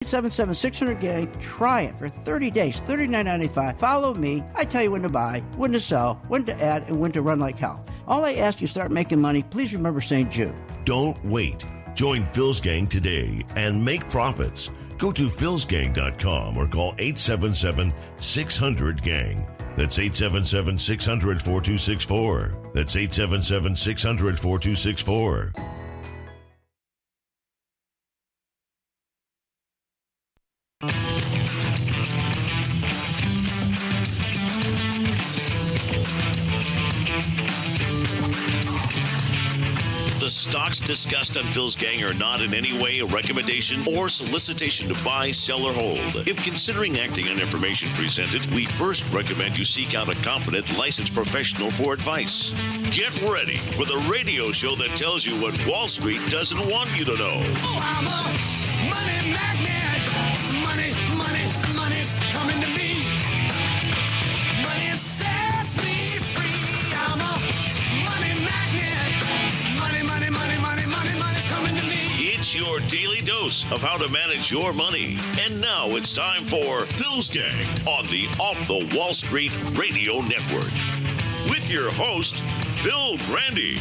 877-600-GANG. Try it for 30 days, $39.95. Follow me. I tell you when to buy, when to sell, when to add, and when to run like hell. All I ask you start making money, please remember St. Jude. Don't wait. Join Phil's Gang today and make profits. Go to philsgang.com or call 877-600-GANG. That's 877-600-4264. That's 877-600-4264. The stocks discussed on Phil's Gang are not in any way a recommendation or solicitation to buy, sell, or hold. If considering acting on information presented, we first recommend you seek out a competent, licensed professional for advice. Get ready for the radio show that tells you what Wall Street doesn't want you to know. Oh, I'm a money magnet. Money, money, money's coming to me. Money sets me free. I'm a money magnet. Money, money, money, money, money, money's coming to me. It's your daily dose of how to manage your money. And now it's time for Phil's Gang on the Off the Wall Street Radio Network. With your host, Phil Grandy.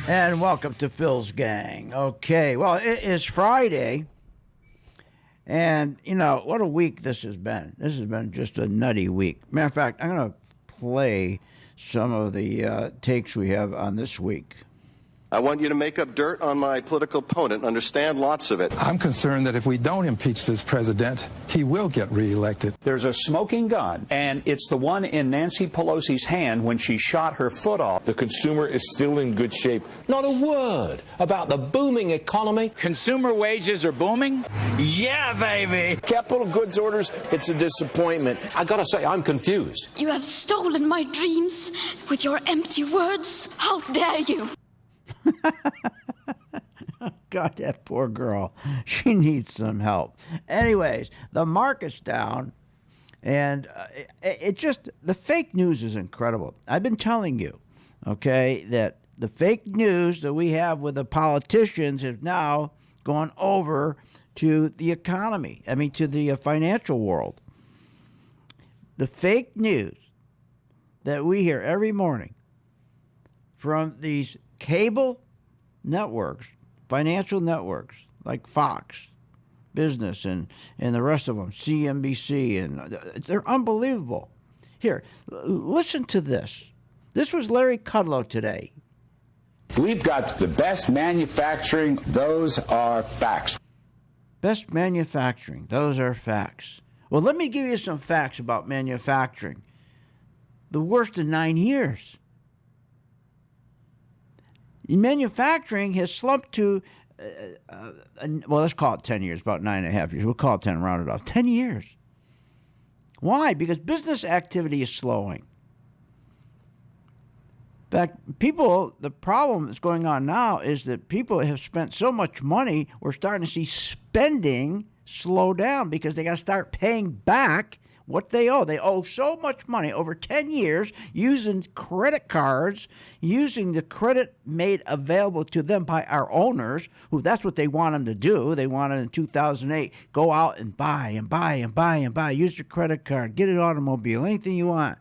And welcome to Phil's Gang. Okay, well, it is Friday. And, you know, what a week this has been. This has been just a nutty week. Matter of fact, I'm going to play some of the takes we have on this week. I want you to make up dirt on my political opponent, understand lots of it. I'm concerned that if we don't impeach this president, he will get reelected. There's a smoking gun, and it's the one in Nancy Pelosi's hand when she shot her foot off. The consumer is still in good shape. Not a word about the booming economy. Consumer wages are booming? Yeah, baby. Capital goods orders, it's a disappointment. I gotta say, I'm confused. You have stolen my dreams with your empty words. How dare you? God, that poor girl. She needs some help. Anyways, the market's down, and it just, the fake news is incredible. I've been telling you, okay, that the fake news that we have with the politicians has now gone over to the economy, to the financial world. The fake news that we hear every morning from these cable networks, financial networks like Fox Business and the rest of them, CNBC, and they're unbelievable. Here, listen to this. This was Larry Kudlow today. We've got the best manufacturing. Those are facts. Best manufacturing. Those are facts. Well, let me give you some facts about manufacturing. The worst in 9 years. Manufacturing has slumped to, let's call it 10 years, about 9.5 years. We'll call it 10, round it off. 10 years. Why? Because business activity is slowing. In fact, the problem that's going on now is that people have spent so much money, we're starting to see spending slow down because they got to start paying back what they owe. They owe so much money over 10 years using credit cards, using the credit made available to them by our owners, who that's what they want them to do. They wanted in 2008, go out and buy and buy and buy and buy. Use your credit card, get an automobile, anything you want.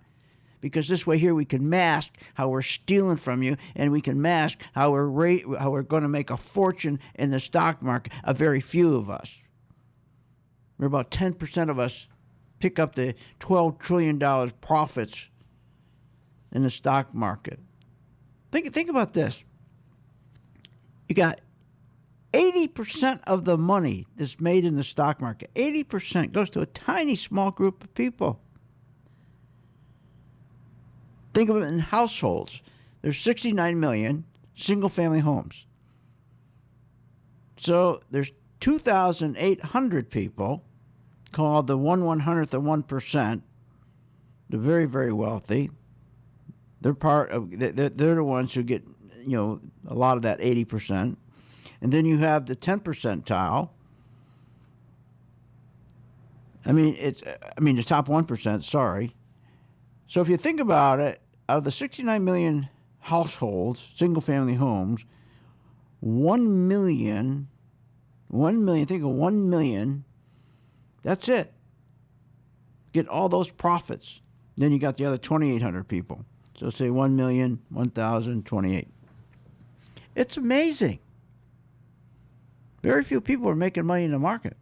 Because this way here we can mask how we're stealing from you, and we can mask how we're going to make a fortune in the stock market, a very few of us. We're about 10% of us pick up the $12 trillion profits in the stock market. Think about this. You got 80% of the money that's made in the stock market, 80% goes to a tiny small group of people. Think of it in households. There's 69 million single-family homes. So there's 2,800 people called the 1/100th of 1%, the very, very wealthy. They're they're the ones who get, a lot of that 80%. And then you have the 10 percentile. The top 1%, sorry. So if you think about it, out of the 69 million households, single-family homes, 1 million 1 million, think of 1 million. That's it. Get all those profits. Then you got the other 2,800 people. So say 1 million, 1,028. It's amazing. Very few people are making money in the market.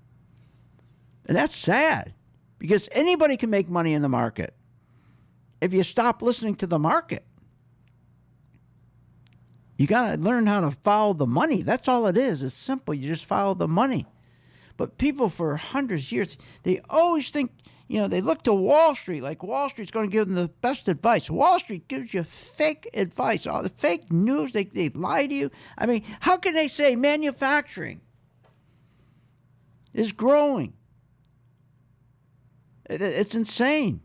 And that's sad because anybody can make money in the market if you stop listening to the market. You got to learn how to follow the money. That's all it is. It's simple. You just follow the money. But people for hundreds of years, they always think, they look to Wall Street like Wall Street's going to give them the best advice. Wall Street gives you fake advice, all the fake news. They lie to you. I mean, how can they say manufacturing is growing? It's insane.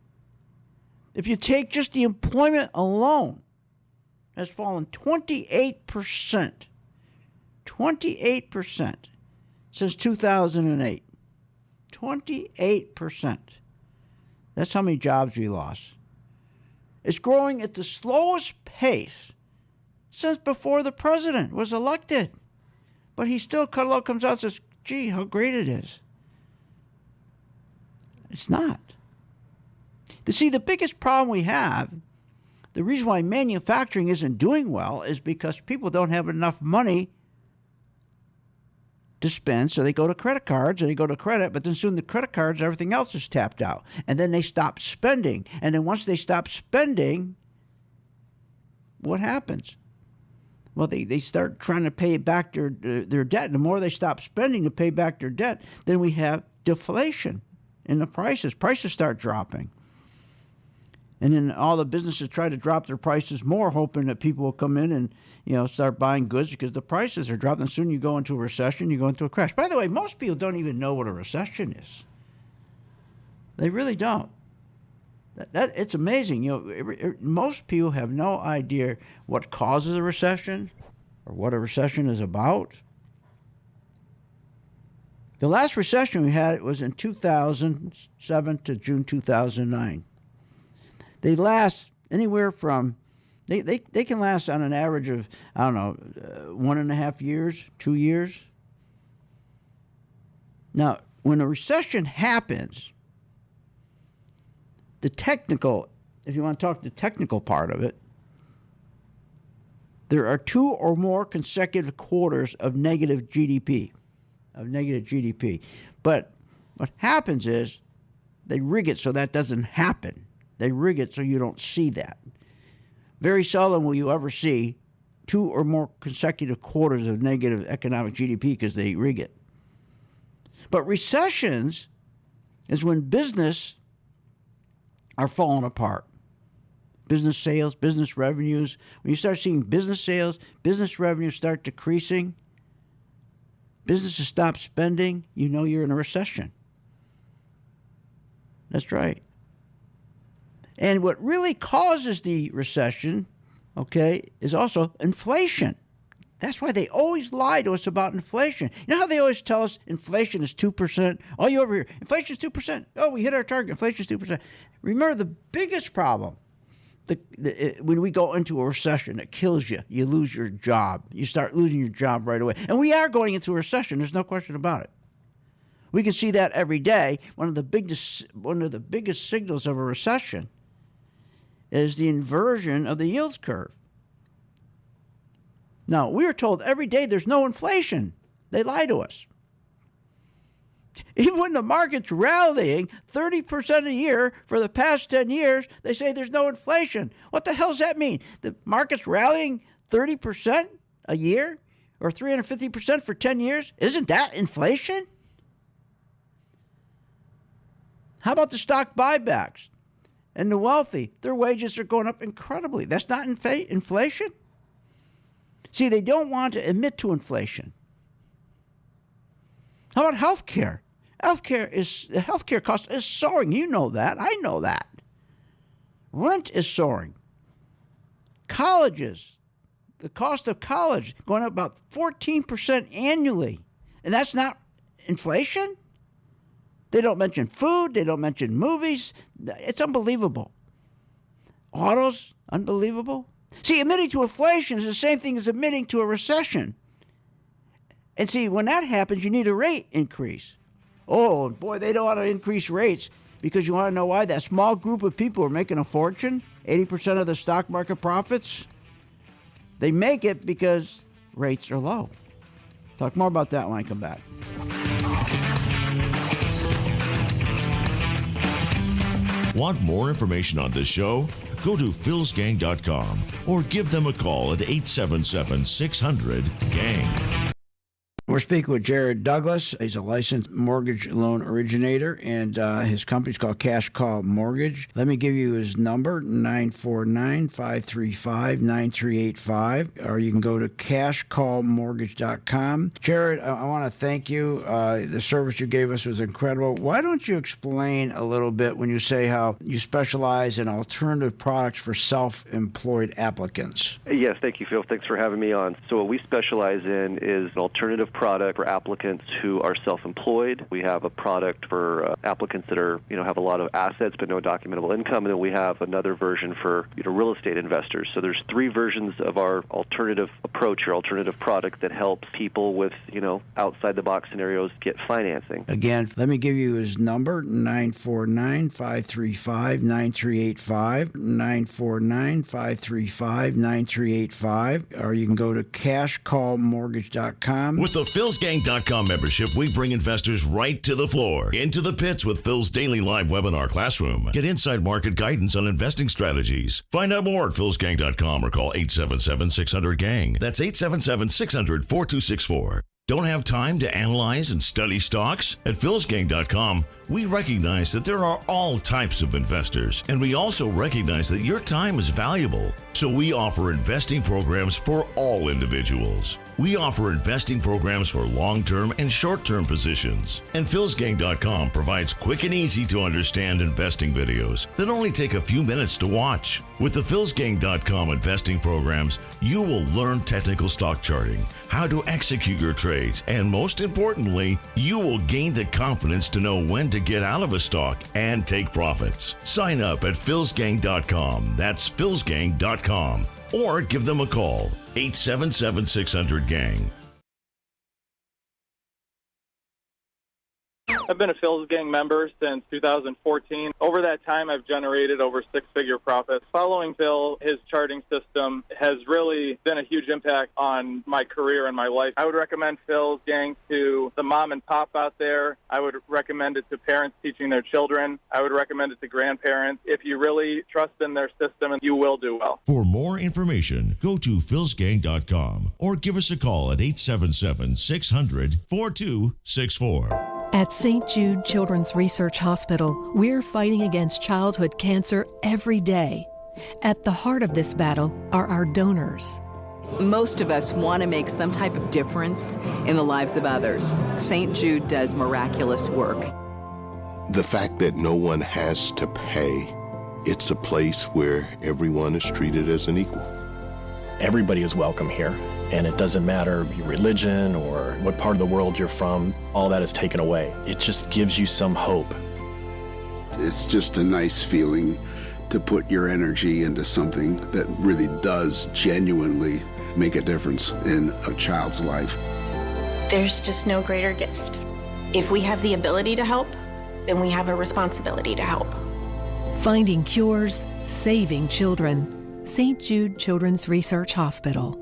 If you take just the employment alone, has fallen 28%. 28% since 2008. 28%. That's how many jobs we lost. It's growing at the slowest pace since before the president was elected. But he still comes out and says, gee, how great it is. It's not. You see, the biggest problem we have, the reason why manufacturing isn't doing well is because people don't have enough money to spend, so they go to credit cards and they go to credit, but then soon the credit cards, everything else is tapped out. And then they stop spending. And then once they stop spending, what happens? Well, they start trying to pay back their debt. And the more they stop spending to pay back their debt, then we have deflation in the prices. Prices start dropping. And then all the businesses try to drop their prices more, hoping that people will come in and, start buying goods because the prices are dropping. Soon you go into a recession, you go into a crash. By the way, most people don't even know what a recession is. They really don't. It's amazing. Most people have no idea what causes a recession or what a recession is about. The last recession we had was in 2007 to June 2009. They last anywhere from, they can last on an average of, 1.5 years, 2 years. Now, when a recession happens, the technical, if you want to talk the technical part of it, there are 2 or more consecutive quarters of negative GDP. But what happens is they rig it so that doesn't happen. They rig it so you don't see that. Very seldom will you ever see 2 or more consecutive quarters of negative economic GDP because they rig it. But recessions is when business are falling apart. Business sales, business revenues. When you start seeing business sales, business revenues start decreasing, businesses stop spending, you're in a recession. That's right. And what really causes the recession, is also inflation. That's why they always lie to us about inflation. You know how they always tell us inflation is 2%? Oh, you over here, inflation is 2%. Oh, we hit our target, inflation is 2%. Remember, the biggest problem, when we go into a recession, it kills you. You lose your job. You start losing your job right away. And we are going into a recession. There's no question about it. We can see that every day. One of the biggest signals of a recession is the inversion of the yield curve. Now, we are told every day there's no inflation. They lie to us. Even when the market's rallying 30% a year for the past 10 years, they say there's no inflation. What the hell does that mean? The market's rallying 30% a year or 350% for 10 years? Isn't that inflation? How about the stock buybacks? And the wealthy, their wages are going up incredibly. That's not inflation? See, they don't want to admit to inflation. How about health care? The healthcare cost is soaring. You know that. I know that. Rent is soaring. Colleges, the cost of college going up about 14% annually. And that's not inflation? They don't mention food. They don't mention movies. It's unbelievable. Autos, unbelievable. See, admitting to inflation is the same thing as admitting to a recession. And see, when that happens, you need a rate increase. Oh, boy, they don't want to increase rates because you want to know why? That small group of people are making a fortune, 80% of the stock market profits, they make it because rates are low. Talk more about that when I come back. Want more information on this show? Go to philsgang.com or give them a call at 877-600-GANG. We're speaking with Jared Douglas. He's a licensed mortgage loan originator, and his company's called Cash Call Mortgage. Let me give you his number, 949-535-9385, or you can go to cashcallmortgage.com. Jared, I want to thank you. The service you gave us was incredible. Why don't you explain a little bit when you say how you specialize in alternative products for self-employed applicants? Yes, thank you, Phil. Thanks for having me on. So what we specialize in is an alternative product for applicants who are self-employed. We have a product for applicants that are, have a lot of assets but no documentable income, and then we have another version for, real estate investors. So there's three versions of our alternative approach or alternative product that helps people with, outside the box scenarios get financing. Again, let me give you his number, 949-535-9385, 949-535-9385, or you can go to cashcallmortgage.com. With the philsgang.com membership, we bring investors right to the floor, into the pits with Phil's daily live webinar classroom. Get inside market guidance on investing strategies. Find out more at philsgang.com or call 877-600-GANG. That's 877-600-4264. Don't have time to analyze and study stocks? At philsgang.com, we recognize that there are all types of investors, and we also recognize that your time is valuable. So we offer investing programs for all individuals. We offer investing programs for long-term and short-term positions. And philsgang.com provides quick and easy to understand investing videos that only take a few minutes to watch. With the philsgang.com investing programs, you will learn technical stock charting, how to execute your trades, and most importantly, you will gain the confidence to know when to get out of a stock and take profits. Sign up at philsgang.com. That's philsgang.com. Or give them a call, 877-600-GANG. I've been a Phil's Gang member since 2014. Over that time, I've generated over six-figure profits. Following Phil, his charting system has really been a huge impact on my career and my life. I would recommend Phil's Gang to the mom and pop out there. I would recommend it to parents teaching their children. I would recommend it to grandparents. If you really trust in their system, you will do well. For more information, go to philsgang.com or give us a call at 877-600-4264. At St. Jude Children's Research Hospital, we're fighting against childhood cancer every day. At the heart of this battle are our donors. Most of us want to make some type of difference in the lives of others. St. Jude does miraculous work. The fact that no one has to pay, it's a place where everyone is treated as an equal. Everybody is welcome here. And it doesn't matter your religion or what part of the world you're from, all that is taken away. It just gives you some hope. It's just a nice feeling to put your energy into something that really does genuinely make a difference in a child's life. There's just no greater gift. If we have the ability to help, then we have a responsibility to help. Finding cures, saving children. St. Jude Children's Research Hospital.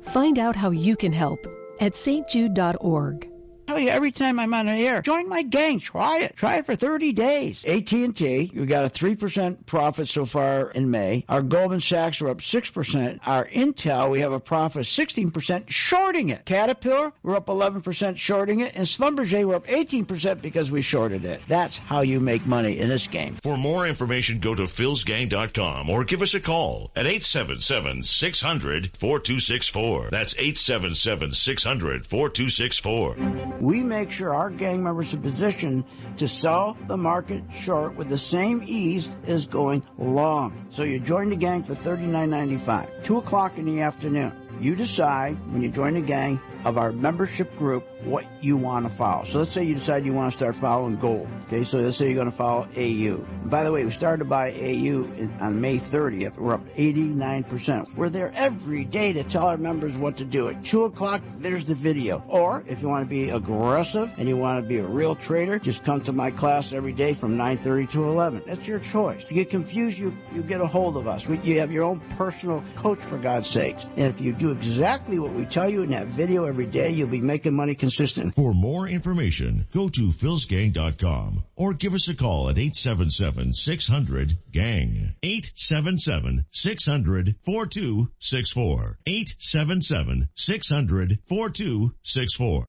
Find out how you can help at stjude.org. Tell you every time I'm on the air, join my gang. Try it. Try it for 30 days. AT&T, we got a 3% profit so far in May. Our Goldman Sachs are up 6%. Our Intel, we have a profit of 16% shorting it. Caterpillar, we're up 11% shorting it. And Schlumberger, we're up 18% because we shorted it. That's how you make money in this game. For more information, go to philsgang.com or give us a call at 877-600-4264. That's 877-600-4264. We make sure our gang members are positioned to sell the market short with the same ease as going long. So you join the gang for $39.95, 2 o'clock in the afternoon. You decide when you join the gang of our membership group what you want to follow. So let's say you decide you want to start following gold. Okay, so let's say you're going to follow AU. And by the way, we started to buy AU on May 30th. We're up 89%. We're there every day to tell our members what to do. At 2 o'clock, there's the video. Or if you want to be aggressive and you want to be a real trader, just come to my class every day from 9:30 to 11. That's your choice. If you get confused, you get a hold of us. You have your own personal coach, for God's sakes. And if you do exactly what we tell you in that video every day, you'll be making money consistent. For more information, go to philsgang.com or give us a call at 877-600-GANG. 877-600-4264. 877-600-4264.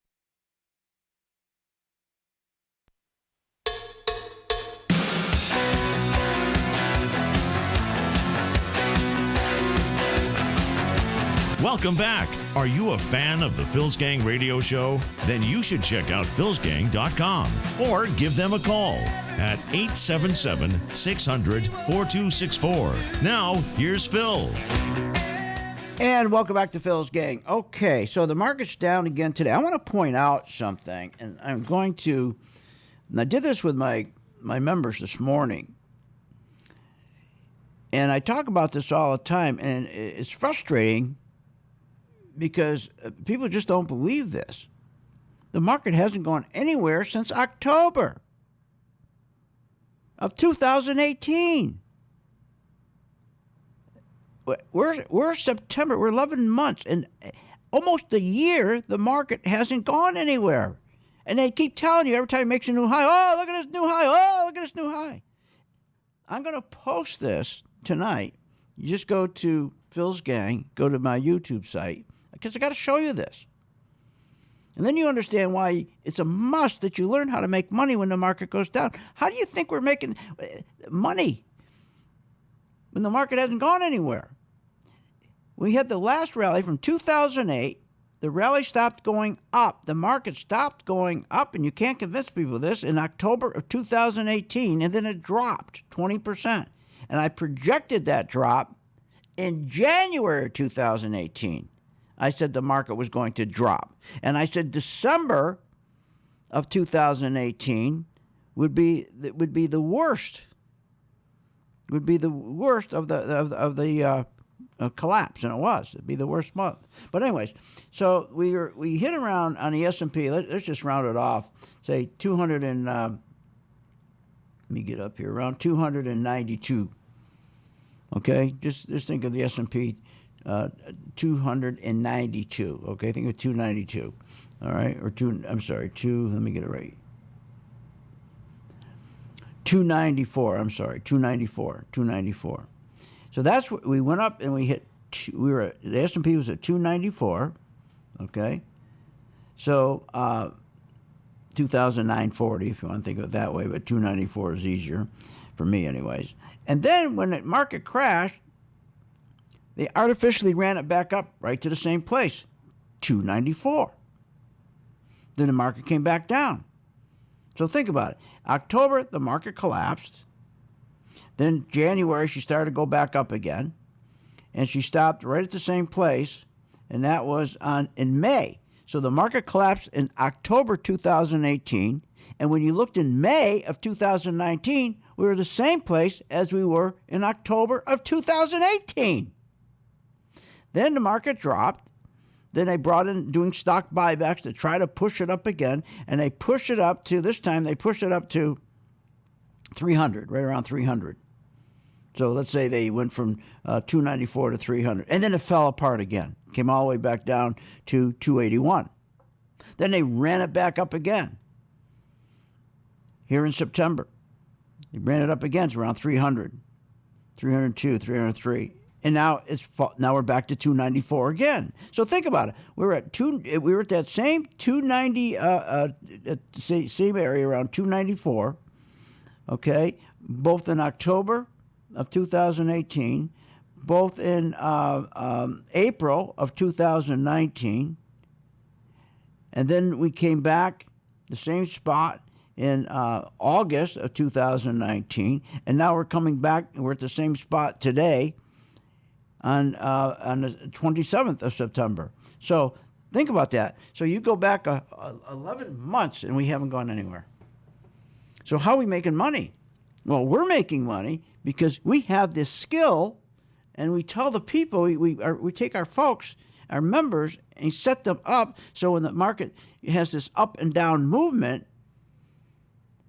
Welcome back. Are you a fan of the Phil's Gang radio show? Then you should check out philsgang.com or give them a call at 877-600-4264. Now, here's Phil. And welcome back to Phil's Gang. Okay, so the market's down again today. I want to point out something, and I did this with my members this morning. And I talk about this all the time, and it's frustrating because people just don't believe this. The market hasn't gone anywhere since October of 2018. We're September. We're 11 months, and almost a year, the market hasn't gone anywhere. And they keep telling you every time it makes a new high, oh, look at this new high, oh, look at this new high. I'm going to post this tonight. You just go to Phil's Gang, go to my YouTube site, because I got to show you this. And then you understand why it's a must that you learn how to make money when the market goes down. How do you think we're making money when the market hasn't gone anywhere? We had the last rally from 2008. The rally stopped going up. The market stopped going up, and you can't convince people of this, in October of 2018, and then it dropped 20%. And I projected that drop in January of 2018. I said the market was going to drop. And I said December of 2018 would be the worst. Would be the worst of the collapse, and it was. It'd be the worst month. But anyways, so we hit around on the S&P. Let's just round it off. Say 200 and let me get up here, around 292. Okay, just think of the S&P. 292. Okay, think of 292. All right, or let me get it right. 294. I'm sorry, 294. So that's what we went up and we hit. The S&P was at 294. Okay, so 2009.40 if you want to think of it that way, but 294 is easier for me, anyways. And then when the market crashed, they artificially ran it back up right to the same place, 294. Then the market came back down. So think about it. October, the market collapsed. Then January, she started to go back up again. And she stopped right at the same place. And that was in May. So the market collapsed in October 2018. And when you looked in May of 2019, we were the same place as we were in October of 2018. Then the market dropped. Then they brought in doing stock buybacks to try to push it up again. And they pushed it up to, this time, they pushed it up to 300, right around 300. So let's say they went from 294 to 300. And then it fell apart again. Came all the way back down to 281. Then they ran it back up again. Here in September. They ran it up again to around 300, 302, 303. And now we're back to 294 again. So think about it. We were at that same 290 same area around 294. Okay, both in October of 2018, both in April of 2019, and then we came back the same spot in August of 2019, and now we're coming back. We're at the same spot today. On the 27th of September. So Think about that. So you go back 11 months and we haven't gone anywhere. So how are we making money? Well, we're making money because we have this skill, and we tell the people, we take our folks, our members, and set them up so when the market has this up and down movement,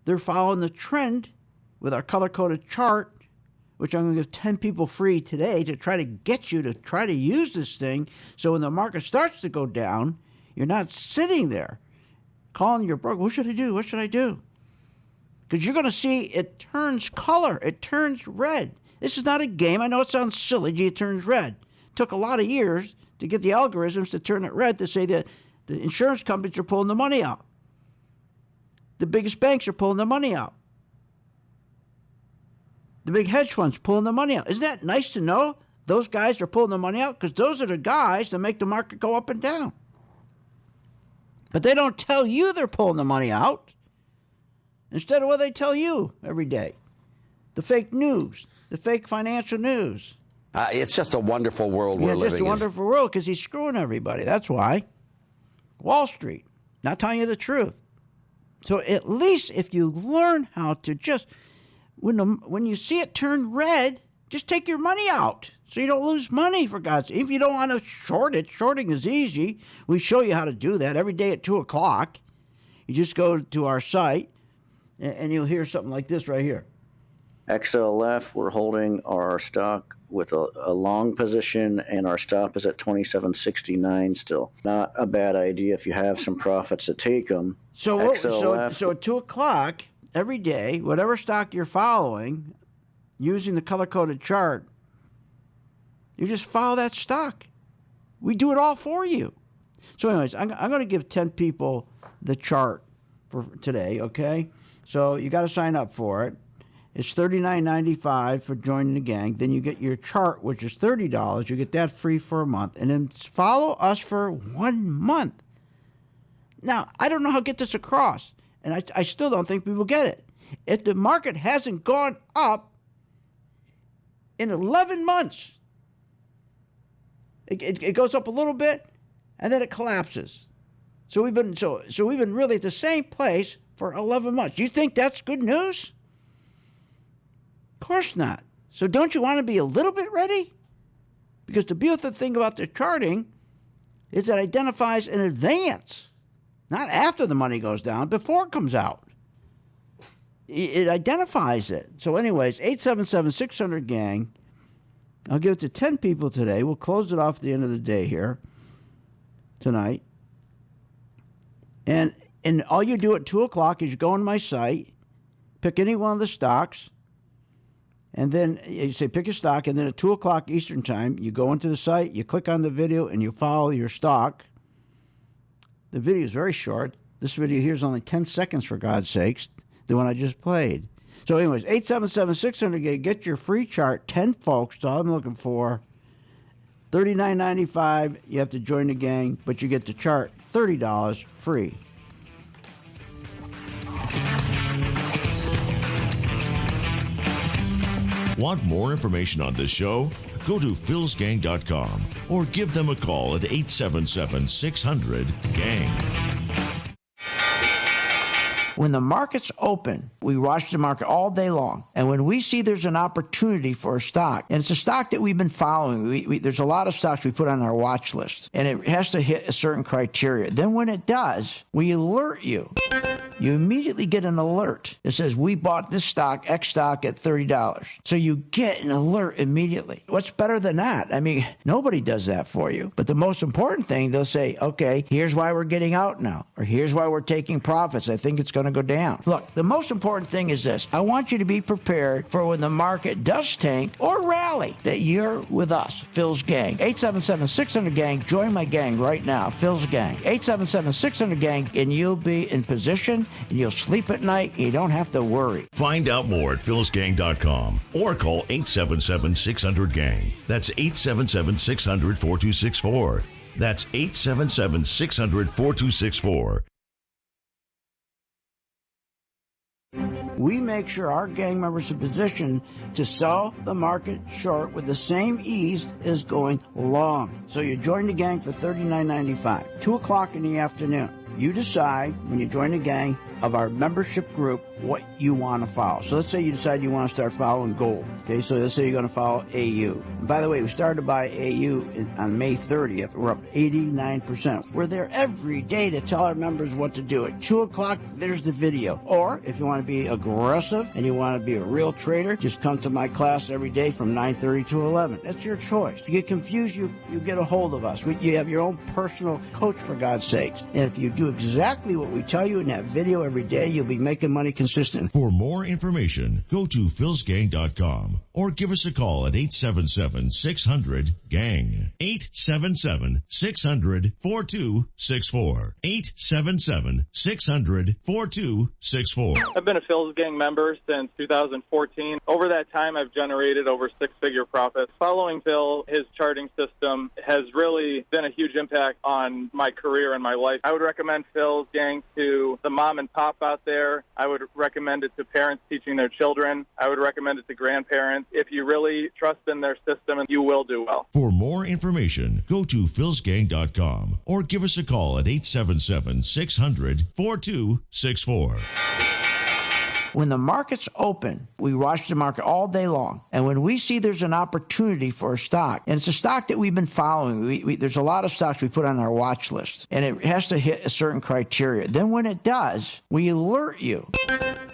they're following the trend with our color-coded chart, which I'm going to give 10 people free today to try to get you to try to use this thing so when the market starts to go down, you're not sitting there calling your broker, what should I do? What should I do? Because you're going to see it turns color. It turns red. This is not a game. I know it sounds silly. Gee, it turns red. It took a lot of years to get the algorithms to turn it red to say that the insurance companies are pulling the money out. The biggest banks are pulling the money out. The big hedge funds pulling the money out. Isn't that nice to know those guys are pulling the money out? Because those are the guys that make the market go up and down. But they don't tell you they're pulling the money out. Instead of what they tell you every day. The fake news, the fake financial news. It's just a wonderful world we're living in. Yeah, just a wonderful world because he's screwing everybody. That's why. Wall Street, not telling you the truth. So at least if you learn how to just... When you see it turn red, just take your money out so you don't lose money, for God's sake. If you don't want to short it, shorting is easy. We show you how to do that every day at 2 o'clock. You just go to our site, and you'll hear something like this right here. XLF, we're holding our stock with a long position, and our stop is at 27.69 still. Not a bad idea if you have some profits to take them. So at 2 o'clock... every day, whatever stock you're following, using the color-coded chart, you just follow that stock. We do it all for you. So anyways, I'm going to give 10 people the chart for today, okay? So you got to sign up for it. It's $39.95 for joining the gang. Then you get your chart, which is $30. You get that free for a month. And then follow us for 1 month. Now, I don't know how to get this across. And I still don't think people get it. If the market hasn't gone up in 11 months, it goes up a little bit, and then it collapses. So we've been really at the same place for 11 months. You think that's good news? Of course not. So don't you want to be a little bit ready? Because the beautiful thing about the charting is it identifies in advance. Not after the money goes down, before it comes out. It identifies it. So anyways, 877-600-GANG. I'll give it to 10 people today. We'll close it off at the end of the day here tonight. And all you do at 2 o'clock is you go on my site, pick any one of the stocks, and then you say pick a stock, and then at 2 o'clock Eastern Time, you go into the site, you click on the video, and you follow your stock. The video is very short. This video here is only 10 seconds, for God's sakes, the one I just played. So anyways, 877-600-GANG, get your free chart, 10 folks, that's all I'm looking for. $39.95, you have to join the gang, but you get the chart, $30 free. Want more information on this show? Go to philsgang.com or give them a call at 877-600-GANG. When the market's open, we watch the market all day long. And when we see there's an opportunity for a stock, and it's a stock that we've been following, there's a lot of stocks we put on our watch list, and it has to hit a certain criteria. Then when it does, we alert you. You immediately get an alert that says, we bought this stock, X stock, at $30. So you get an alert immediately. What's better than that? I mean, nobody does that for you. But the most important thing, they'll say, okay, here's why we're getting out now, or here's why we're taking profits. I think it's going to go down. Look, the most important thing is this. I want you to be prepared for when the market does tank or rally, that you're with us, Phil's Gang. 877-600-GANG. Join my gang right now, Phil's Gang. 877-600-GANG, and you'll be in position, and you'll sleep at night, and you don't have to worry. Find out more at philsgang.com or call 877-600-GANG. That's 877-600-4264. That's 877-600-4264. We make sure our gang members are positioned to sell the market short with the same ease as going long. So you join the gang for $39.95, 2 o'clock in the afternoon. You decide when you join the gang of our membership group what you want to follow. So let's say you decide you want to start following gold. Okay, so let's say you're going to follow AU. And by the way, we started to buy AU on May 30th. We're up 89%. We're there every day to tell our members what to do. At 2 o'clock, there's the video. Or if you want to be aggressive and you want to be a real trader, just come to my class every day from 9:30 to 11. That's your choice. If you get confused, you get a hold of us. You have your own personal coach, for God's sakes. And if you do exactly what we tell you in that video every day, you'll be making money consistent. For more information, go to philsgang.com or give us a call at 877-600-GANG. 877-600-4264. 877-600-4264. I've been a Phil's Gang member since 2014. Over that time, I've generated over six-figure profits. Following Phil, his charting system has really been a huge impact on my career and my life. I would recommend Phil's Gang to the mom and pop out there. I would recommend it to parents teaching their children. I would recommend it to grandparents. If you really trust in their system, you will do well. For more information, go to philsgang.com or give us a call at 877-600-4264. When the market's open, we watch the market all day long. And when we see there's an opportunity for a stock, and it's a stock that we've been following, there's a lot of stocks we put on our watch list, and it has to hit a certain criteria. Then when it does, we alert you.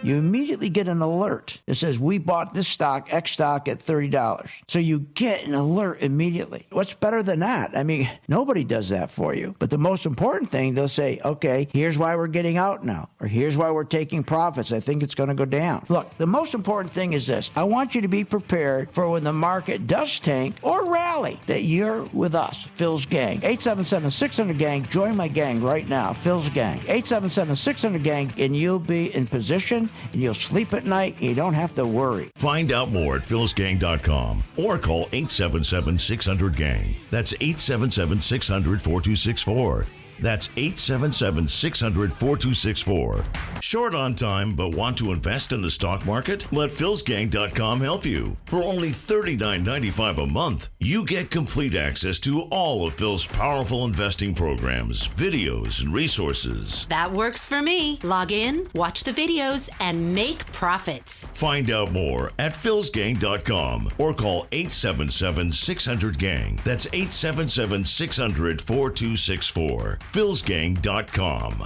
You immediately get an alert that says, we bought this stock, X stock, at $30. So you get an alert immediately. What's better than that? I mean, nobody does that for you. But the most important thing, they'll say, okay, here's why we're getting out now, or here's why we're taking profits. I think it's going to go down. Look, the most important thing is this. I want you to be prepared for when the market does tank or rally, that you're with us, Phil's Gang. 877-600-GANG. Join my gang right now, Phil's Gang. 877-600-GANG, and you'll be in position, and you'll sleep at night, and you don't have to worry. Find out more at philsgang.com or call 877-600-GANG. That's 877-600-4264. That's 877-600-4264. Short on time but want to invest in the stock market? Let philsgang.com help you. For only $39.95 a month, you get complete access to all of Phil's powerful investing programs, videos, and resources. That works for me. Log in, watch the videos, and make profits. Find out more at philsgang.com or call 877-600-GANG. That's 877-600-4264. philsgang.com.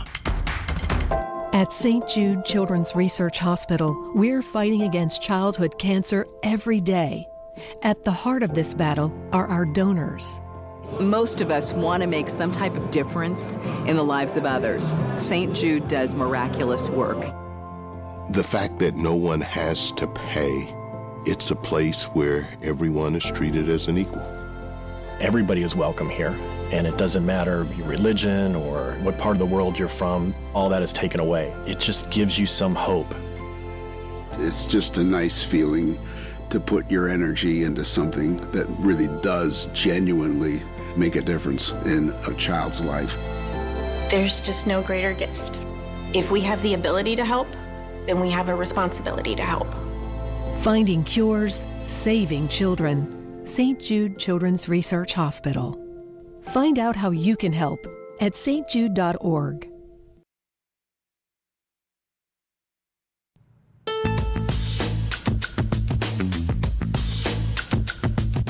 At St. Jude Children's Research Hospital, we're fighting against childhood cancer every day. At the heart of this battle are our donors. Most of us want to make some type of difference in the lives of others. St. Jude does miraculous work. The fact that no one has to pay, it's a place where everyone is treated as an equal. Everybody is welcome here, and it doesn't matter your religion or what part of the world you're from. All that is taken away. It just gives you some hope. It's just a nice feeling to put your energy into something that really does genuinely make a difference in a child's life. There's just no greater gift. If we have the ability to help, then we have a responsibility to help. Finding cures, saving children. St. Jude Children's Research Hospital. Find out how you can help at stjude.org.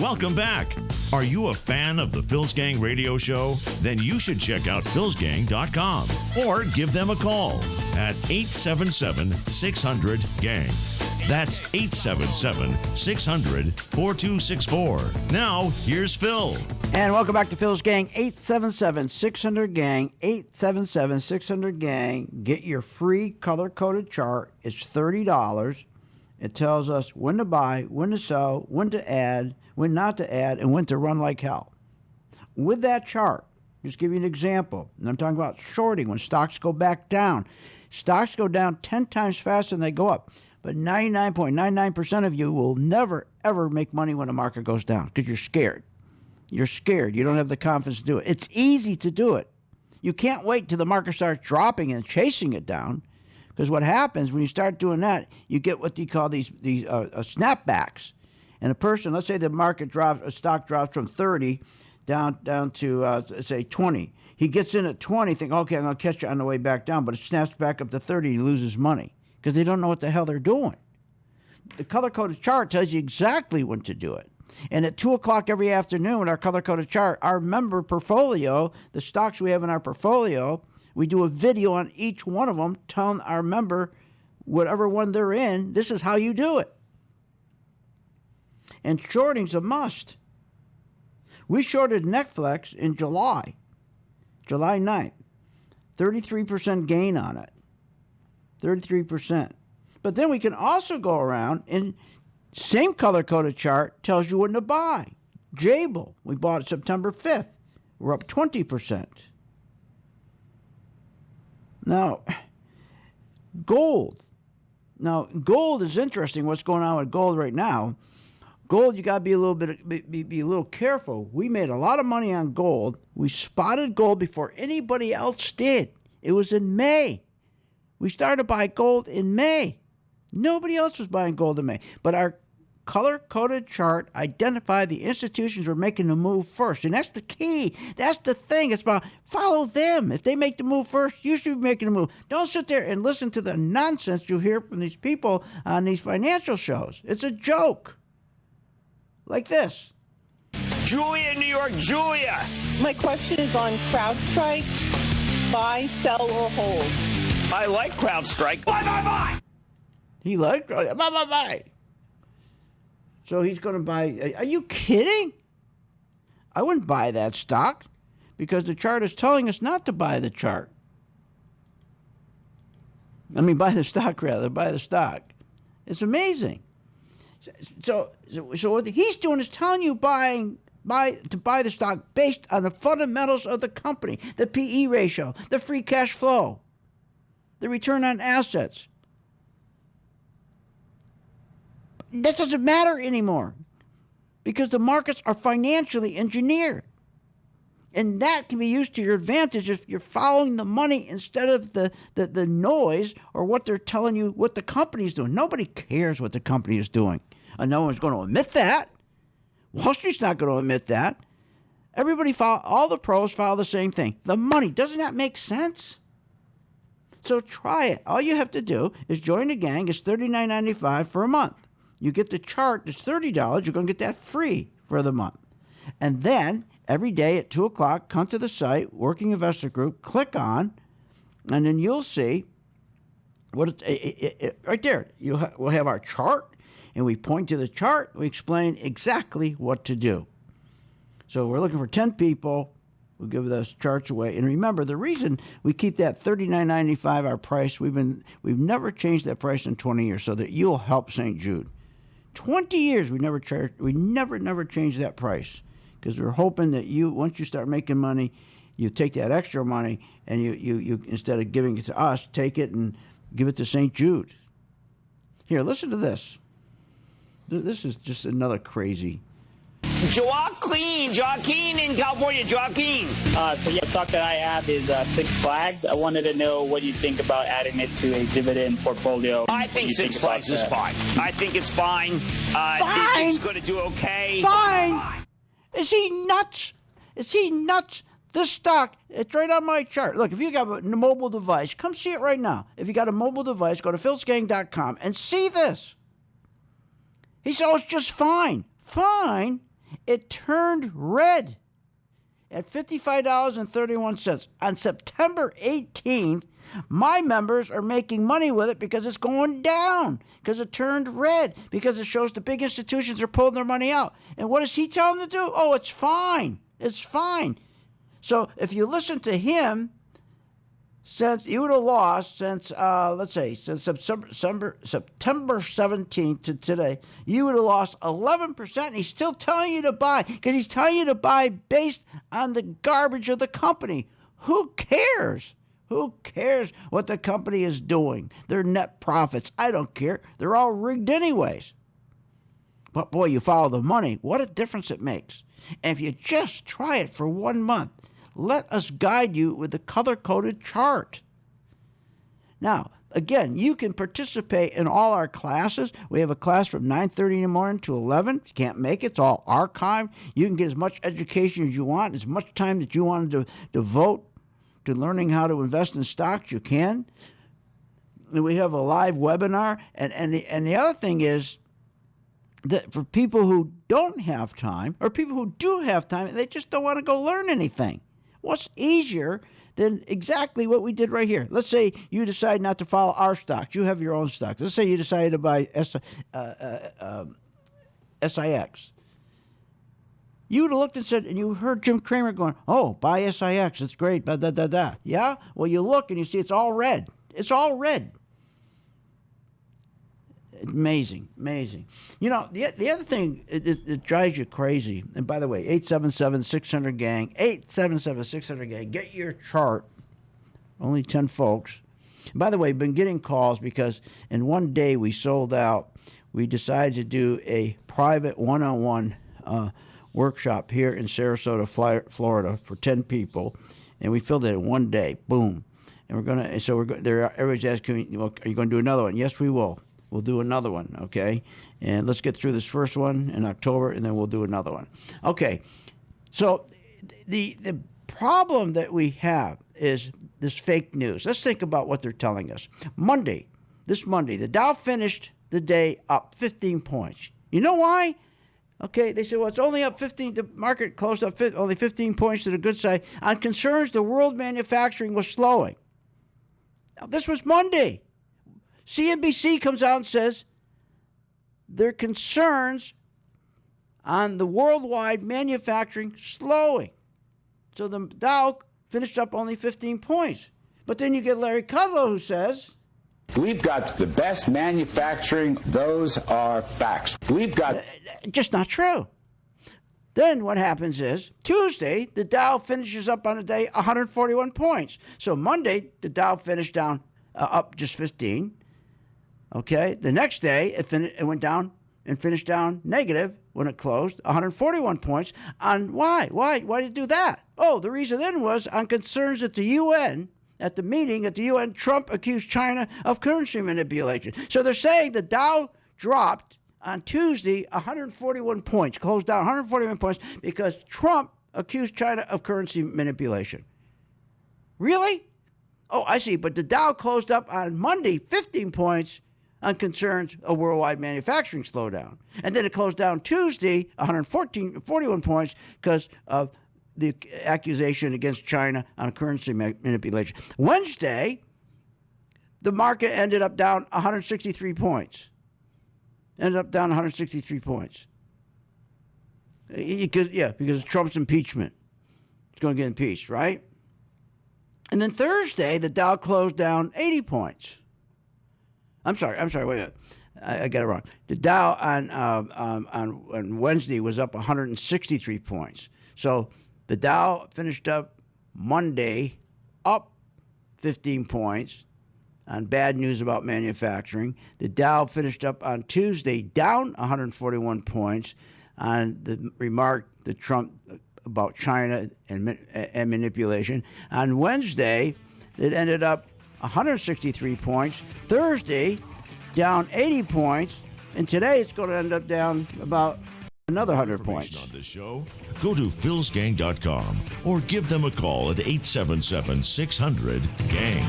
Welcome back. Are you a fan of the Phil's Gang radio show? Then you should check out philsgang.com or give them a call at 877-600-GANG. That's 877-600-4264. Now, here's Phil. And welcome back to Phil's Gang. 877-600-GANG. 877-600-GANG. Get your free color-coded chart. It's $30. It tells us when to buy, when to sell, when to add, when not to add, and when to run like hell. With that chart, just give you an example. And I'm talking about shorting when stocks go back down. Stocks go down 10 times faster than they go up. But 99.99% of you will never, ever make money when the market goes down because you're scared. You're scared. You don't have the confidence to do it. It's easy to do it. You can't wait till the market starts dropping and chasing it down Because what happens when you start doing that, you get what they call these snapbacks. And a person, let's say the market drops, a stock drops from 30 down to, say, 20. He gets in at 20, think, okay, I'm going to catch you on the way back down, but it snaps back up to 30, he loses money because they don't know what the hell they're doing. The color-coded chart tells you exactly when to do it. And at 2 o'clock every afternoon, our color-coded chart, our member portfolio, the stocks we have in our portfolio, we do a video on each one of them telling our member, whatever one they're in, this is how you do it. And shorting's a must. We shorted Netflix in July 9th, 33% gain on it, 33%. But then we can also go around and same color-coded chart tells you when to buy. Jabil, we bought it September 5th. We're up 20%. Now, gold. Now, gold is interesting. What's going on with gold right now? Gold, you got to be a little careful. We made a lot of money on gold. We spotted gold before anybody else did. It was in May. We started to buy gold in May. Nobody else was buying gold in May. But our color-coded chart identified the institutions were making the move first. And that's the key. That's the thing. It's about follow them. If they make the move first, you should be making the move. Don't sit there and listen to the nonsense you hear from these people on these financial shows. It's a joke. Like this. Julia in New York. Julia. My question is on CrowdStrike. Buy, sell, or hold? I like CrowdStrike. Buy. He liked buy. So he's going to buy. Are you kidding? I wouldn't buy that stock because the chart is telling us not to buy the chart. I mean, buy the stock rather. Buy the stock. It's amazing. So what he's doing is telling you to buy the stock based on the fundamentals of the company, the PE ratio, the free cash flow, the return on assets. That doesn't matter anymore because the markets are financially engineered. And that can be used to your advantage if you're following the money instead of the noise or what they're telling you what the company's doing. Nobody cares what the company is doing. And no one's going to admit that. Wall Street's not going to admit that. All the pros follow the same thing. The money. Doesn't that make sense? So try it. All you have to do is join the gang. It's $39.95 for a month. You get the chart. It's $30. You're going to get that free for the month. And then every day at 2 o'clock, come to the site, Working Investor Group, click on, and then you'll see what it's right there. We'll have our chart, and we point to the chart. We explain exactly what to do. So we're looking for 10 people. We'll give those charts away. And remember, the reason we keep that $39.95 our price, we've never changed that price in 20 years, so that you'll help St. Jude. 20 years we never changed that price because we're hoping that once you start making money, you take that extra money and you instead of giving it to us, take it and give it to St. Jude. Here, listen to this. This is just another crazy. Joaquin in California. Joaquin. So yeah, the stock that I have is Six Flags. I wanted to know what you think about adding it to a dividend portfolio. I think Six Flags is fine. I think it's fine. Fine. It's going to do okay. Fine. Is he nuts? Is he nuts? This stock, it's right on my chart. Look, if you got a mobile device, come see it right now. If you got a mobile device, go to philsgang.com and see this. He said, oh, it's just fine. Fine. It turned red at $55.31. On September 18th, my members are making money with it because it's going down, because it turned red, because it shows the big institutions are pulling their money out. And what does he tell them to do? Oh, it's fine. It's fine. So if you listen to him, since you would have lost since September 17th to today, you would have lost 11%. And he's still telling you to buy because he's telling you to buy based on the garbage of the company. Who cares? Who cares what the company is doing? Their net profits. I don't care. They're all rigged anyways. But boy, you follow the money. What a difference it makes. And if you just try it for 1 month, let us guide you with the color-coded chart. Now, Again, you can participate in all our classes. We have a class from 9:30 in the morning to 11. If you can't make it, it's all archived. You can get as much education as you want, as much time that you want to devote to learning how to invest in stocks, you can. And we have a live webinar. And the other thing is that for people who don't have time, or people who do have time, they just don't want to go learn anything. What's easier than exactly what we did right here? Let's say you decide not to follow our stocks. You have your own stocks. Let's say you decided to buy SIX. You would have looked and said, and you heard Jim Cramer going, oh, buy SIX. It's great. Da, da, da, da. Yeah? Well, you look and you see it's all red. It's all red. Amazing, amazing. You know, the other thing, it drives you crazy. And by the way, 877-600-GANG, 877-600-GANG. Get your chart. Only 10 folks. And by the way, been getting calls because in one day we sold out. We decided to do a private one-on-one workshop here in Sarasota, Florida, for 10 people, and we filled it in one day. Boom. And everybody's asking, well, are you going to do another one? Yes, we will. We'll do another one, okay? And let's get through this first one in October, and then we'll do another one. Okay, so the problem that we have is this fake news. Let's think about what they're telling us. This Monday, the Dow finished the day up 15 points. You know why? Okay, they said, well, it's only up 15. The market closed up only 15 points to the good side on concerns the world manufacturing was slowing. Now, this was Monday. CNBC comes out and says there are concerns on the worldwide manufacturing slowing. So the Dow finished up only 15 points. But then you get Larry Kudlow who says, we've got the best manufacturing. Those are facts. We've got... Just not true. Then what happens is, Tuesday, the Dow finishes up on the day 141 points. So Monday, the Dow finished down, up just 15. Okay, the next day it went down and finished down negative when it closed, 141 points. On why? Why did it do that? Oh, the reason then was on concerns at the UN. At the meeting at the UN, Trump accused China of currency manipulation. So they're saying the Dow dropped on Tuesday 141 points, closed down 141 points because Trump accused China of currency manipulation. Really? Oh, I see. But the Dow closed up on Monday 15 points on concerns of worldwide manufacturing slowdown. And then it closed down Tuesday 41 points because of the accusation against China on currency manipulation. Wednesday, the market ended up down 163 points. Ended up down 163 points. Because of Trump's impeachment. He's going to get impeached, right? And then Thursday, the Dow closed down 80 points. I'm sorry, wait a minute. I got it wrong. The Dow on Wednesday was up 163 points. So the Dow finished up Monday up 15 points on bad news about manufacturing. The Dow finished up on Tuesday down 141 points on the remark that Trump about China and manipulation. On Wednesday, it ended up 163 points. Thursday, down 80 points. And today, it's going to end up down about another 100 points. On the show, go to philsgang.com or give them a call at 877-600-GANG.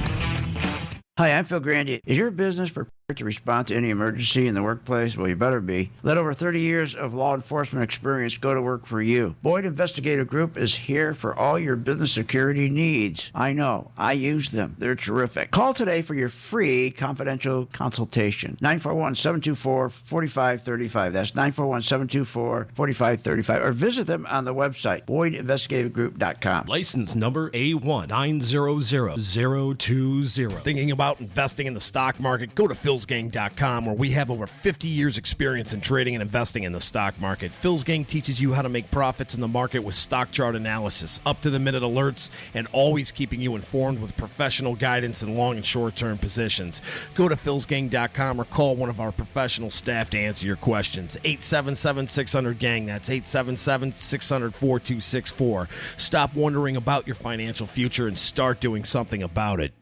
Hi, I'm Phil Grandy. Is your business prepared to respond to any emergency in the workplace? Well, you better be. Let over 30 years of law enforcement experience go to work for you. Boyd Investigative Group is here for all your business security needs. I know. I use them. They're terrific. Call today for your free confidential consultation. 941-724-4535. That's 941-724-4535. Or visit them on the website, BoydInvestigativeGroup.com. License number A1900020. Thinking about investing in the stock market? Go to philsgang.com, where we have over 50 years experience in trading and investing in the stock market. Phil's Gang teaches you how to make profits in the market with stock chart analysis, up-to-the-minute alerts, and always keeping you informed with professional guidance in long and short-term positions. Go to philsgang.com or call one of our professional staff to answer your questions. 877-600-GANG. That's 877-600-4264. Stop wondering about your financial future and start doing something about it.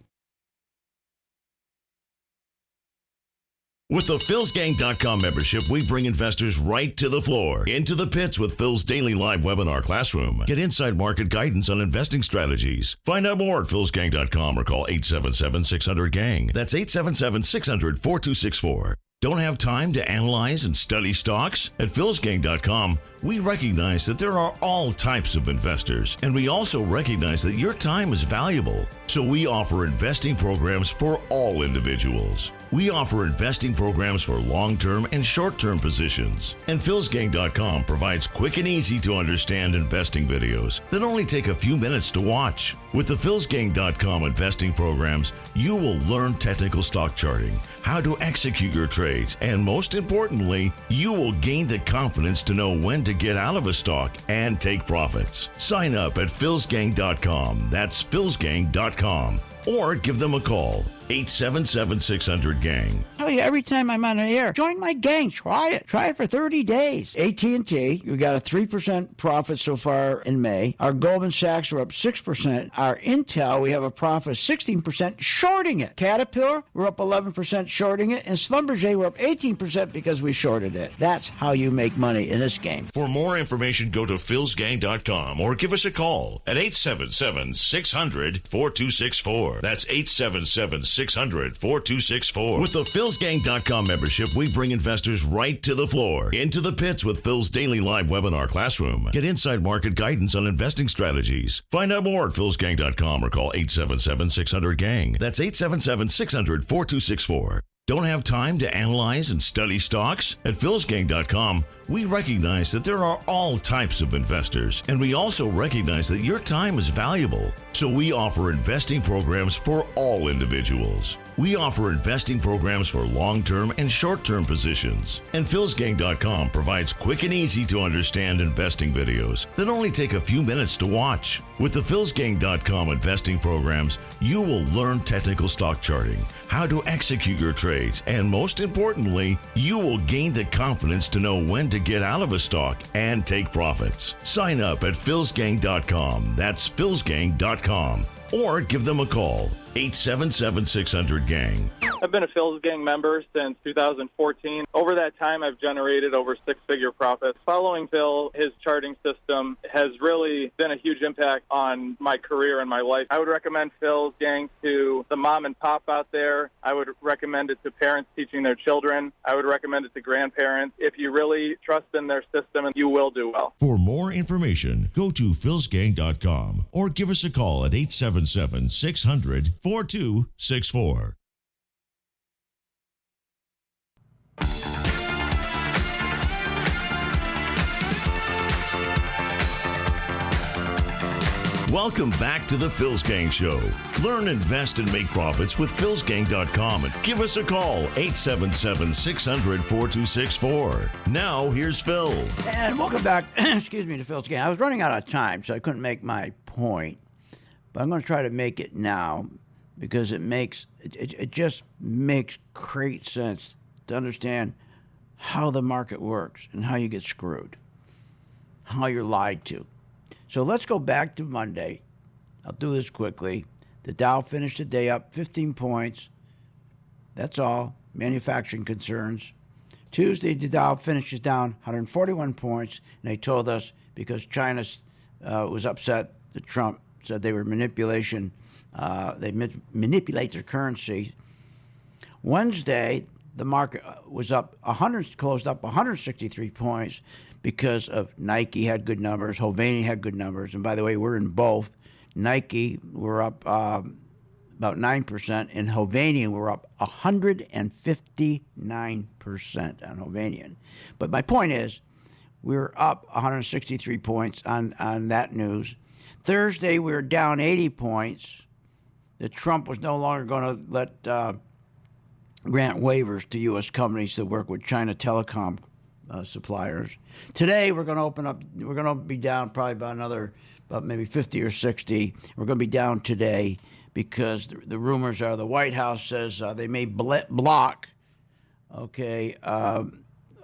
With the PhilsGang.com membership, we bring investors right to the floor, into the pits with Phil's daily live webinar classroom. Get inside market guidance on investing strategies. Find out more at PhilsGang.com or call 877-600-GANG. That's 877-600-4264. Don't have time to analyze and study stocks? At PhilsGang.com, we recognize that there are all types of investors, and we also recognize that your time is valuable. So we offer investing programs for all individuals. We offer investing programs for long-term and short-term positions. And PhilsGang.com provides quick and easy to understand investing videos that only take a few minutes to watch. With the PhilsGang.com investing programs, you will learn technical stock charting, how to execute your trades, and most importantly, you will gain the confidence to know when to get out of a stock and take profits. Sign up at PhilsGang.com. That's PhilsGang.com. Or give them a call, 877-600-GANG. Tell you every time I'm on the air, join my gang. Try it. Try it for 30 days. AT&T, we got a 3% profit so far in May. Our Goldman Sachs are up 6%. Our Intel, we have a profit of 16% shorting it. Caterpillar, we're up 11% shorting it. And Schlumberger, we're up 18% because we shorted it. That's how you make money in this game. For more information, go to philsgang.com or give us a call at 877-600-4264. That's 877-600-4264. With the PhilsGang.com membership, we bring investors right to the floor, into the pits with Phil's daily live webinar classroom. Get inside market guidance on investing strategies. Find out more at philsgang.com or call 877-600-GANG. That's 877-600-4264. Don't have time to analyze and study stocks? At philsgang.com, we recognize that there are all types of investors, and we also recognize that your time is valuable. So we offer investing programs for all individuals. We offer investing programs for long-term and short-term positions. And philsgang.com provides quick and easy to understand investing videos that only take a few minutes to watch. With the philsgang.com investing programs, you will learn technical stock charting, how to execute your trades, and most importantly, you will gain the confidence to know when to get out of a stock and take profits. Sign up at philsgang.com. That's philsgang.com. Or give them a call, 877-600-GANG. I've been a Phil's Gang member since 2014. Over that time, I've generated over six-figure profits. Following Phil, his charting system has really been a huge impact on my career and my life. I would recommend Phil's Gang to the mom and pop out there. I would recommend it to parents teaching their children. I would recommend it to grandparents. If you really trust in their system, you will do well. For more information, go to philsgang.com or give us a call at 877-600-4264. Welcome back to the Phil's Gang Show. Learn, invest, and make profits with philsgang.com and give us a call, 877-600-4264. Now, here's Phil. And welcome back, excuse me, to Phil's Gang. I was running out of time, so I couldn't make my point. But I'm going to try to make it now because it just makes great sense to understand how the market works and how you get screwed, how you're lied to. So let's go back to Monday. I'll do this quickly. The Dow finished the day up 15 points. That's all. Manufacturing concerns. Tuesday, the Dow finishes down 141 points. And they told us because China was upset that Trump said they were manipulation. They manipulate their currency. Wednesday, the market was up closed up 163 points. Because of Nike had good numbers, Hovnanian had good numbers, and by the way, we're in both. Nike, we're up about 9%, and Hovnanian, we're up 159% on Hovnanian. But my point is, we're up 163 points on that news. Thursday, we were down 80 points. That Trump was no longer going to let grant waivers to U.S. companies that work with China telecom suppliers. Today we're going to open up. We're going to be down probably about maybe 50 or 60. We're going to be down today because the rumors are the White House says they may block.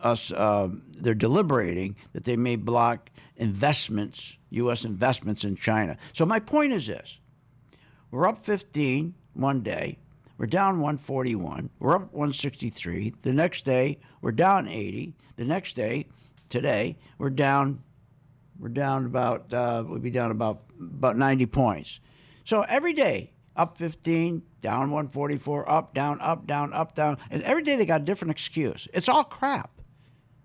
Us. They're deliberating that they may block investments, U.S. investments in China. So my point is this: we're up 15 one day. we're down 141. We're up 163. The next day, we're down 80. The next day, today, we're down about we'll be down about 90 points. So every day, up 15, down 144, up, down, and every day they got a different excuse. It's all crap.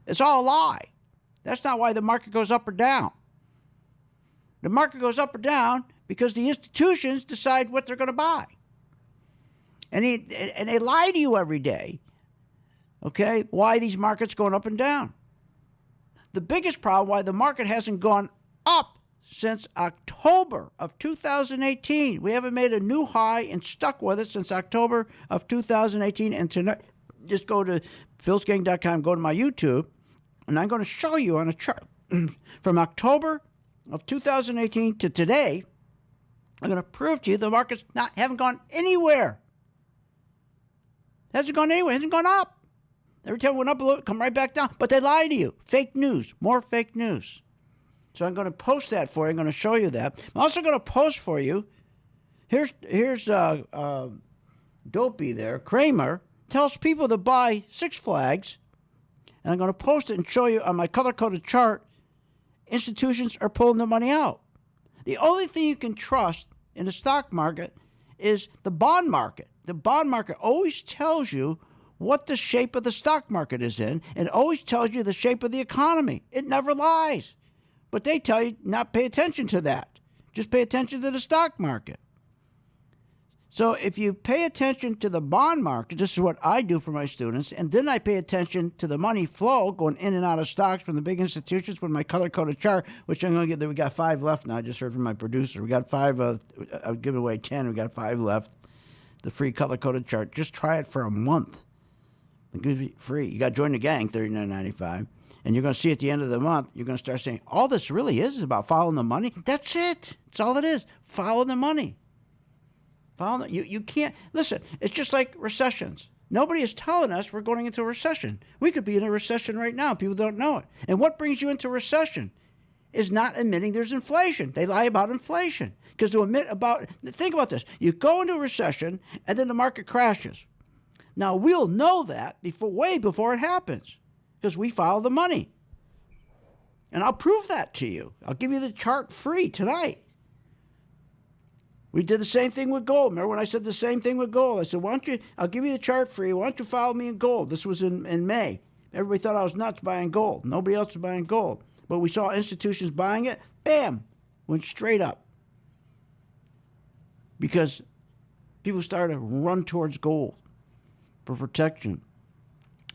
It's all a lie. That's not why the market goes up or down. The market goes up or down because the institutions decide what they're going to buy. And they lie to you every day, okay, why these markets going up and down. The biggest problem why the market hasn't gone up since October of 2018. We haven't made a new high and stuck with it since October of 2018. And tonight, just go to philsgang.com, go to my YouTube, and I'm going to show you on a chart from October of 2018 to today. I'm going to prove to you the markets haven't gone anywhere. Hasn't gone anywhere. Hasn't gone up. Every time it went up a little, come right back down. But they lie to you. Fake news. More fake news. So I'm going to post that for you. I'm going to show you that. I'm also going to post for you. Here's Dopey there. Kramer tells people to buy Six Flags. And I'm going to post it and show you on my color-coded chart. Institutions are pulling the money out. The only thing you can trust in the stock market is the bond market. The bond market always tells you what the shape of the stock market is in, and it always tells you the shape of the economy. It never lies. But they tell you not pay attention to that. Just pay attention to the stock market. So if you pay attention to the bond market, this is what I do for my students, and then I pay attention to the money flow going in and out of stocks from the big institutions with my color-coded chart, which I'm going to get. We got 5 left now. I just heard from my producer. We got 5. I'll give away 10. We got 5 left. The free color-coded chart. Just try it for a month. It's going to be free. You got to join the gang, $39.95. And you're going to see at the end of the month, you're going to start saying, all this really is about following the money. That's it. That's all it is. Follow the money. You can't. Listen, it's just like recessions. Nobody is telling us we're going into a recession. We could be in a recession right now. People don't know it. And what brings you into recession is not admitting there's inflation. They lie about inflation. Because to admit about, think about this. You go into a recession and then the market crashes. Now, we'll know that way before it happens because we follow the money. And I'll prove that to you. I'll give you the chart free tonight. We did the same thing with gold. Remember when I said the same thing with gold? I said, I'll give you the chart free. Why don't you follow me in gold? This was in May. Everybody thought I was nuts buying gold. Nobody else was buying gold. But we saw institutions buying it. Bam! Went straight up. Because people started to run towards gold for protection.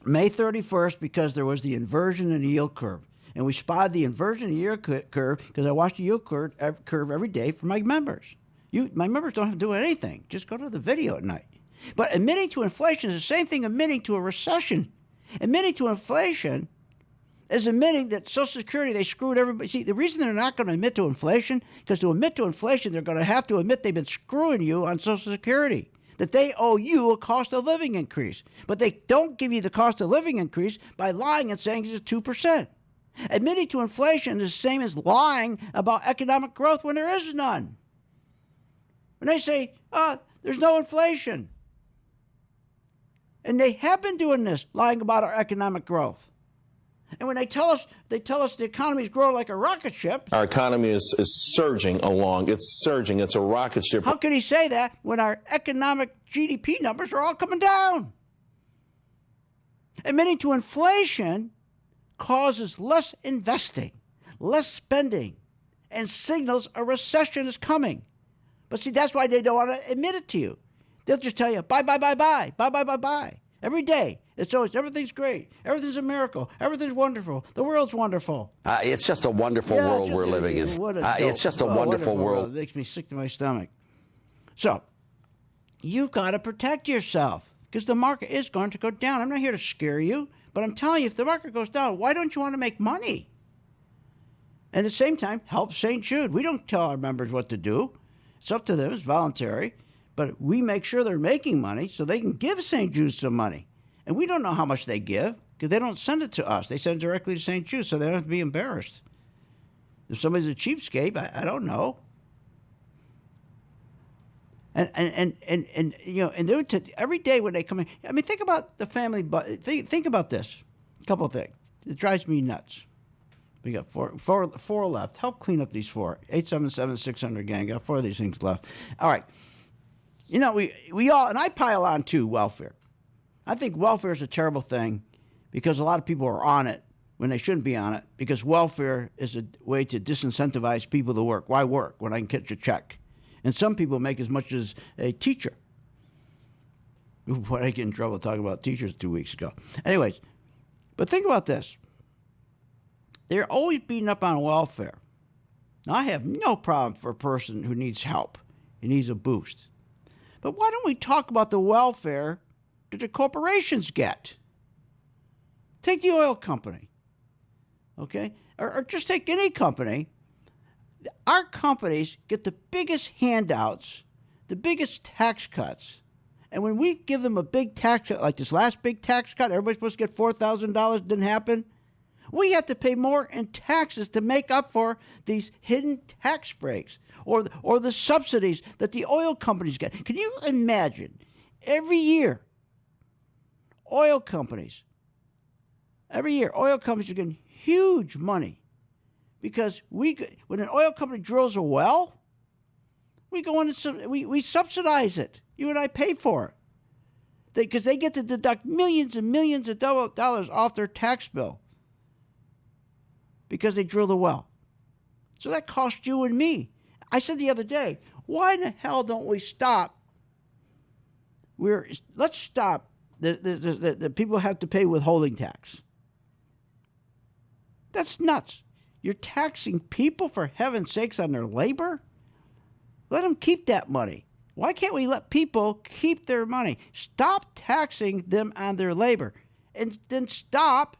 May 31st, because there was the inversion in the yield curve. And we spotted the inversion in the yield curve because I watched the yield curve every day for my members. My members don't have to do anything. Just go to the video at night. But admitting to inflation is the same thing admitting to a recession. Admitting to inflation is admitting that Social Security, they screwed everybody. See, the reason they're not going to admit to inflation, because to admit to inflation, they're going to have to admit they've been screwing you on Social Security, that they owe you a cost of living increase. But they don't give you the cost of living increase by lying and saying it's 2%. Admitting to inflation is the same as lying about economic growth when there is none. When they say, there's no inflation. And they have been doing this, lying about our economic growth. And when they tell us the economy is growing like a rocket ship. Our economy is surging along. It's surging. It's a rocket ship. How can he say that when our economic GDP numbers are all coming down? Admitting to inflation causes less investing, less spending, and signals a recession is coming. But see, that's why they don't want to admit it to you. They'll just tell you, buy, buy, buy, buy, buy, buy, buy, buy. Every day. It's always, everything's great. Everything's a miracle. Everything's wonderful. The world's wonderful. It's just a wonderful world we're living in. It's just a wonderful world. It makes me sick to my stomach. So, you've got to protect yourself because the market is going to go down. I'm not here to scare you, but I'm telling you, if the market goes down, why don't you want to make money? And at the same time, help St. Jude. We don't tell our members what to do. It's up to them. It's voluntary. But we make sure they're making money so they can give St. Jude some money. And we don't know how much they give because they don't send it to us. They send it directly to St. Jude, so they don't have to be embarrassed. If somebody's a cheapskate, I don't know. And you know, and they would every day when they come in. I mean, think about the family. But think about this. A couple of things. It drives me nuts. We got four left. Help clean up these 4. 877-600 gang. Got 4 of these things left. All right. You know, we all, and I pile on too, welfare. I think welfare is a terrible thing because a lot of people are on it when they shouldn't be on it, because welfare is a way to disincentivize people to work. Why work when I can catch a check? And some people make as much as a teacher. What I get in trouble talking about teachers 2 weeks ago. Anyways, but think about this. They're always beating up on welfare. Now, I have no problem for a person who needs help. He needs a boost. But why don't we talk about the welfare that the corporations get? Take the oil company, okay? Or just take any company. Our companies get the biggest handouts, the biggest tax cuts. And when we give them a big tax cut, like this last big tax cut, everybody's supposed to get $4,000, didn't happen. We have to pay more in taxes to make up for these hidden tax breaks or the subsidies that the oil companies get. Can you imagine every year oil companies are getting huge money because when an oil company drills a well, we go in and we subsidize it. You and I pay for it because they get to deduct millions and millions of dollars off their tax bill because they drill the well. So that costs you and me. I said the other day, why in the hell don't we stop? Let's stop. The people have to pay withholding tax. That's nuts. You're taxing people, for heaven's sakes, on their labor? Let them keep that money. Why can't we let people keep their money? Stop taxing them on their labor. And then stop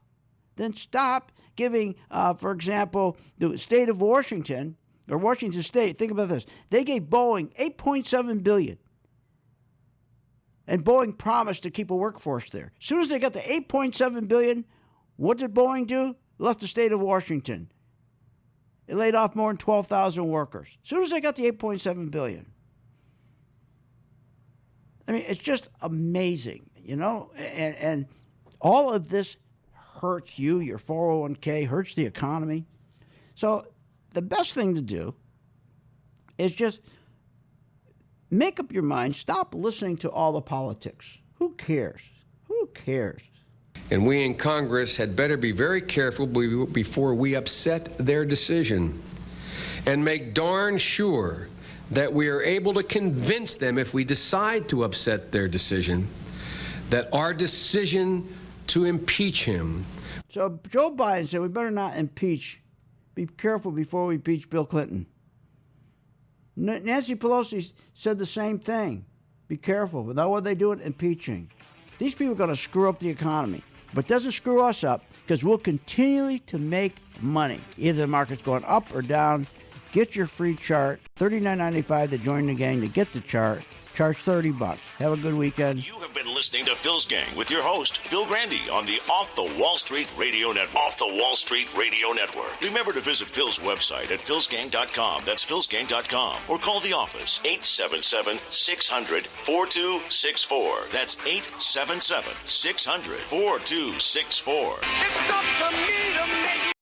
giving, for example, the state of Washington, or Washington State, think about this. They gave Boeing $8.7 billion. And Boeing promised to keep a workforce there. As soon as they got the $8.7 billion, what did Boeing do? Left the state of Washington. It laid off more than 12,000 workers. As soon as they got the $8.7 billion. I mean, it's just amazing, you know? And all of this hurts you, your 401k, hurts the economy. So the best thing to do is just make up your mind. Stop listening to all the politics. Who cares? Who cares? And we in Congress had better be very careful before we upset their decision and make darn sure that we are able to convince them, if we decide to upset their decision, that our decision to impeach him. So Joe Biden said we better not impeach. Be careful before we impeach Bill Clinton. Nancy Pelosi said the same thing. Be careful. But now what are they doing? Impeaching. These people are going to screw up the economy. But it doesn't screw us up because we'll continue to make money. Either the market's going up or down. Get your free chart. $39.95 to join the gang to get the chart. Charge $30. Have a good weekend. You have been listening to Phil's Gang with your host, Phil Grandy, on the Off the Wall Street Radio Network. Off the Wall Street Radio Network. Remember to visit Phil's website at philsgang.com. That's philsgang.com. Or call the office, 877-600-4264. That's 877-600-4264. It's up to me.